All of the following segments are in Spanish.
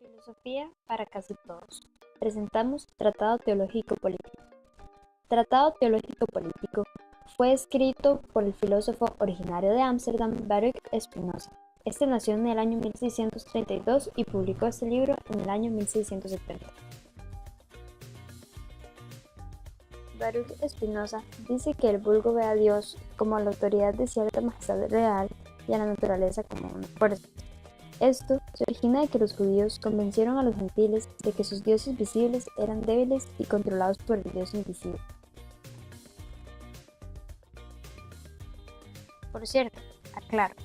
Filosofía para casi todos. Presentamos Tratado Teológico Político. Tratado Teológico Político fue escrito por el filósofo originario de Ámsterdam, Baruch Spinoza. Este nació en el año 1632 y publicó este libro en el año 1670. Baruch Spinoza dice que el vulgo ve a Dios como la autoridad de cierta majestad real y a la naturaleza como una fuerza. Esto se origina de que los judíos convencieron a los gentiles de que sus dioses visibles eran débiles y controlados por el Dios invisible. Por cierto, aclaro,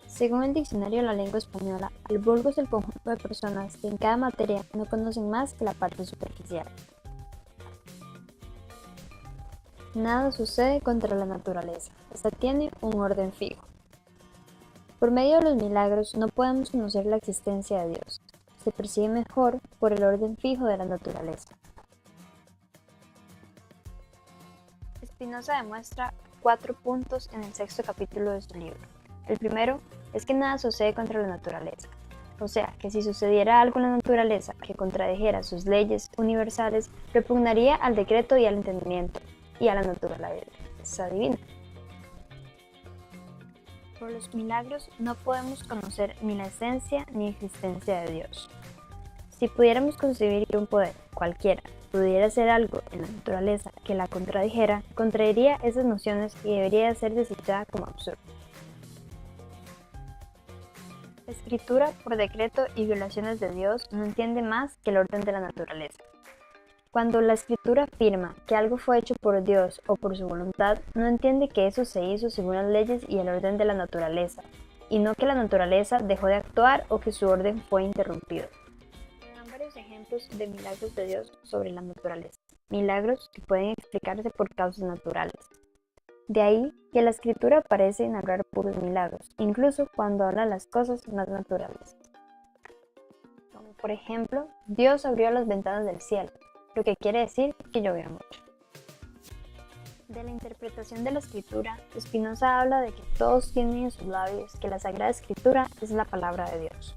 según el diccionario de la lengua española, el vulgo es el conjunto de personas que en cada materia no conocen más que la parte superficial. Nada sucede contra la naturaleza, esta tiene un orden fijo. Por medio de los milagros no podemos conocer la existencia de Dios, se percibe mejor por el orden fijo de la naturaleza. Spinoza demuestra 4 puntos en el 6º capítulo de su libro. El primero es que nada sucede contra la naturaleza, o sea, que si sucediera algo en la naturaleza que contradijera sus leyes universales, repugnaría al decreto y al entendimiento, y a la naturaleza divina. Por los milagros no podemos conocer ni la esencia ni existencia de Dios. Si pudiéramos concebir que un poder, cualquiera, pudiera hacer algo en la naturaleza que la contradijera, contraería esas nociones y debería ser desechada como absurda. La escritura, por decreto y violaciones de Dios, no entiende más que el orden de la naturaleza. Cuando la escritura afirma que algo fue hecho por Dios o por su voluntad, no entiende que eso se hizo según las leyes y el orden de la naturaleza, y no que la naturaleza dejó de actuar o que su orden fue interrumpido. Dan varios ejemplos de milagros de Dios sobre la naturaleza, milagros que pueden explicarse por causas naturales. De ahí que la escritura parece narrar puros milagros, incluso cuando habla de las cosas más naturales. Como por ejemplo, Dios abrió las ventanas del cielo, lo que quiere decir que llovió mucho. De la interpretación de la escritura, Spinoza habla de que todos tienen en sus labios que la Sagrada Escritura es la palabra de Dios,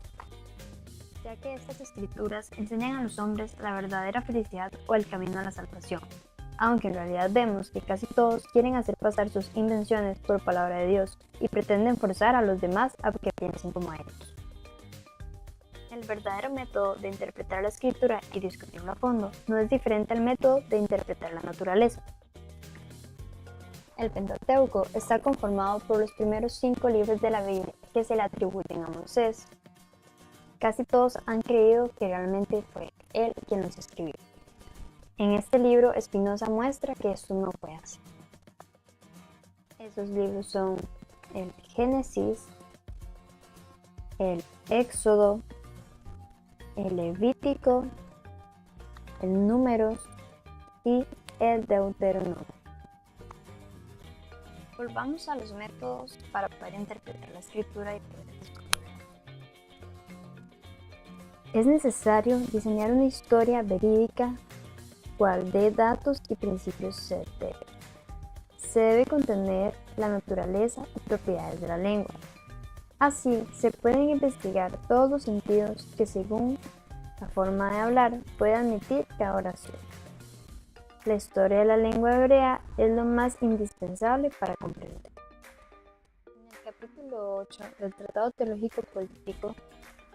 ya que estas escrituras enseñan a los hombres la verdadera felicidad o el camino a la salvación, aunque en realidad vemos que casi todos quieren hacer pasar sus invenciones por palabra de Dios y pretenden forzar a los demás a que piensen como ellos. El verdadero método de interpretar la escritura y discutirlo a fondo no es diferente al método de interpretar la naturaleza. El Pentateuco está conformado por los primeros 5 libros de la Biblia que se le atribuyen a Moisés. Casi todos han creído que realmente fue él quien los escribió. En este libro, Spinoza muestra que esto no fue así. Esos libros son el Génesis, el Éxodo, el Levítico, el Números y el Deuteronomio. Volvamos a los métodos para poder interpretar la escritura y poder discutirla. Es necesario diseñar una historia verídica cual dé datos y principios certeros. Se debe contener la naturaleza y propiedades de la lengua. Así, se pueden investigar todos los sentidos que según la forma de hablar puede admitir cada oración. La historia de la lengua hebrea es lo más indispensable para comprender. En el capítulo 8 del Tratado Teológico Político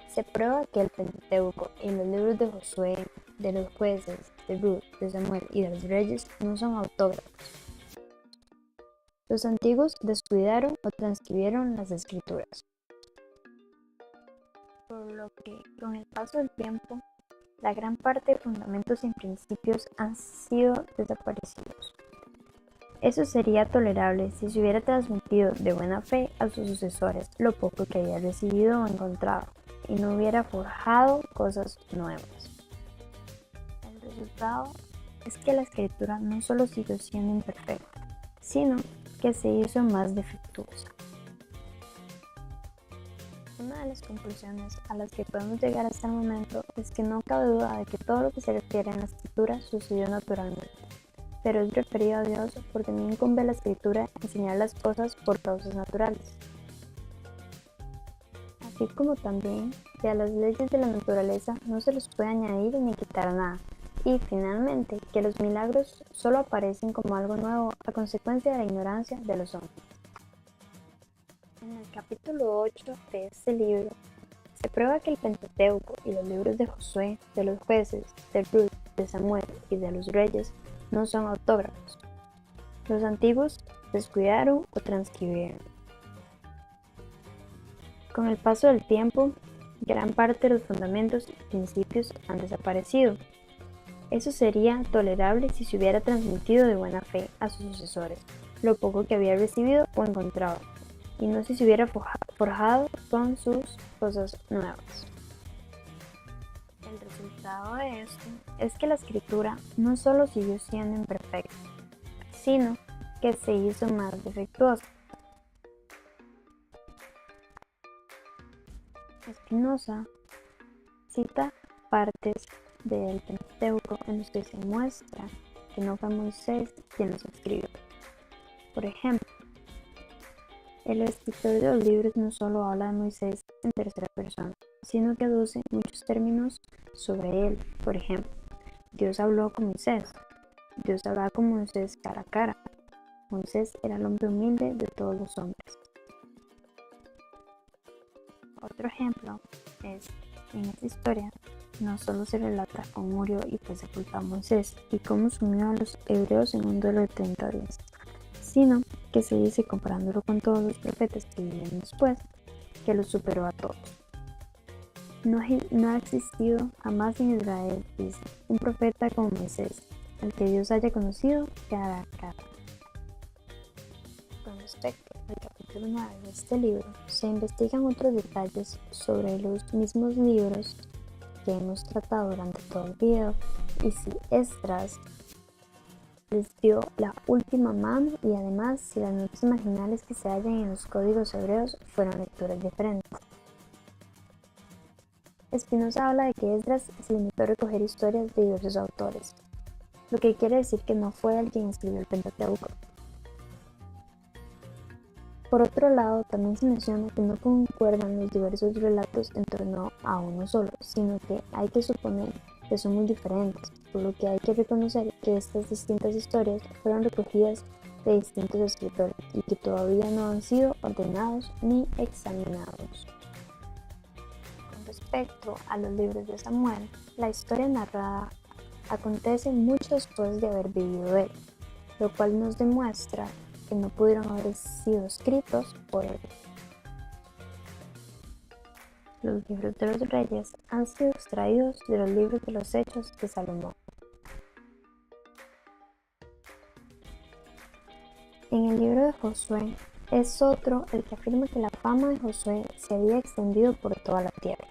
se prueba que el Pentateuco y los libros de Josué, de los jueces, de Ruth, de Samuel y de los reyes no son autógrafos. Los antiguos descuidaron o transcribieron las escrituras, por lo que con el paso del tiempo, la gran parte de fundamentos y principios han sido desaparecidos. Eso sería tolerable si se hubiera transmitido de buena fe a sus sucesores lo poco que había recibido o encontrado, y no hubiera forjado cosas nuevas. El resultado es que la escritura no solo siguió siendo imperfecta, sino que se hizo más defectuosa. Una de las conclusiones a las que podemos llegar hasta el momento es que no cabe duda de que todo lo que se refiere en la escritura sucedió naturalmente, pero es referido a Dios porque no incumbe a la escritura enseñar las cosas por causas naturales. Así como también que a las leyes de la naturaleza no se les puede añadir ni quitar nada, y finalmente que los milagros solo aparecen como algo nuevo a consecuencia de la ignorancia de los hombres. En el capítulo 8 de este libro se prueba que el Pentateuco y los libros de Josué, de los jueces, de Ruth, de Samuel y de los reyes no son autógrafos. Los antiguos descuidaron o transcribieron. Con el paso del tiempo, gran parte de los fundamentos y principios han desaparecido. Eso sería tolerable si se hubiera transmitido de buena fe a sus sucesores lo poco que había recibido o encontrado, y no si se hubiera forjado con sus cosas nuevas. El resultado de esto es que la escritura no solo siguió siendo imperfecta, sino que se hizo más defectuosa. Spinoza cita partes del Pentateuco en los que se muestra que no fue Moisés quien los escribió. Por ejemplo, el escritor de los libros no solo habla de Moisés en tercera persona, sino que aduce muchos términos sobre él. Por ejemplo, Dios habló con Moisés. Dios hablaba con Moisés cara a cara. Moisés era el hombre humilde de todos los hombres. Otro ejemplo es, en esta historia, no solo se relata cómo murió y fue sepultado Moisés y cómo sumió a los hebreos en un duelo de 30 días, sino que se dice, comparándolo con todos los profetas que vivieron después, que los superó a todos. No ha existido jamás en Israel, dice, un profeta como Moisés, al que Dios haya conocido cara a cara. Con respecto al capítulo 9 de este libro, se investigan otros detalles sobre los mismos libros que hemos tratado durante todo el video, y si Esdras les dio la última mano, y además si las notas marginales que se hallan en los códigos hebreos fueron lecturas diferentes. Spinoza habla de que Esdras se limitó a recoger historias de diversos autores, lo que quiere decir que no fue él quien escribió el Pentateuco. Por otro lado, también se menciona que no concuerdan los diversos relatos en torno a uno solo, sino que hay que suponer que son muy diferentes, por lo que hay que reconocer que estas distintas historias fueron recogidas de distintos escritores y que todavía no han sido ordenados ni examinados. Con respecto a los libros de Samuel, la historia narrada acontece mucho después de haber vivido él, lo cual nos demuestra que no pudieron haber sido escritos por él. Los libros de los reyes han sido extraídos de los libros de los Hechos de Salomón. En el libro de Josué es otro el que afirma que la fama de Josué se había extendido por toda la tierra.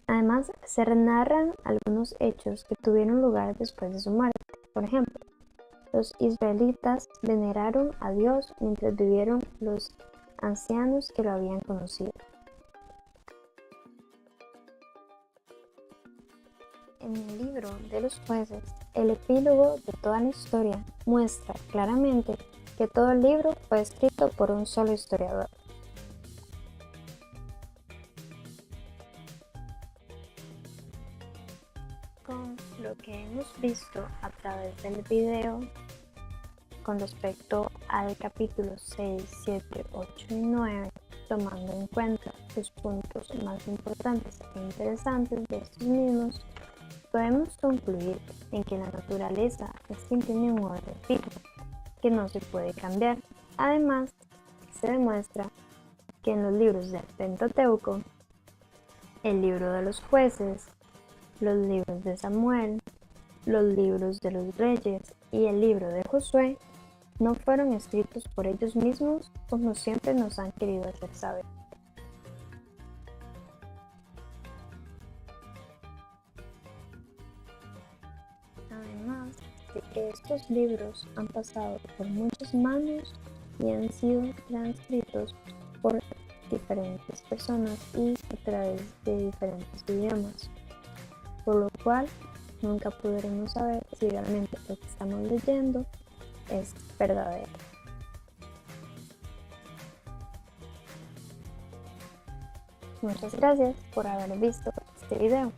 Además, se narran algunos hechos que tuvieron lugar después de su muerte. Por ejemplo, los israelitas veneraron a Dios mientras vivieron los ancianos que lo habían conocido. En el libro de los jueces, el epílogo de toda la historia muestra claramente que todo el libro fue escrito por un solo historiador. Con lo que hemos visto a través del video con respecto al capítulo 6, 7, 8 y 9, tomando en cuenta los puntos más importantes e interesantes de estos mismos, podemos concluir en que la naturaleza siempre tiene un orden fijo, que no se puede cambiar. Además, se demuestra que en los libros del Pentateuco, el libro de los jueces, los libros de Samuel, los libros de los reyes y el libro de Josué no fueron escritos por ellos mismos como siempre nos han querido hacer saber. Además de que estos libros han pasado por muchas manos y han sido transcritos por diferentes personas y a través de diferentes idiomas, por lo cual nunca podremos saber si realmente lo que estamos leyendo es verdadero. Muchas gracias por haber visto este video.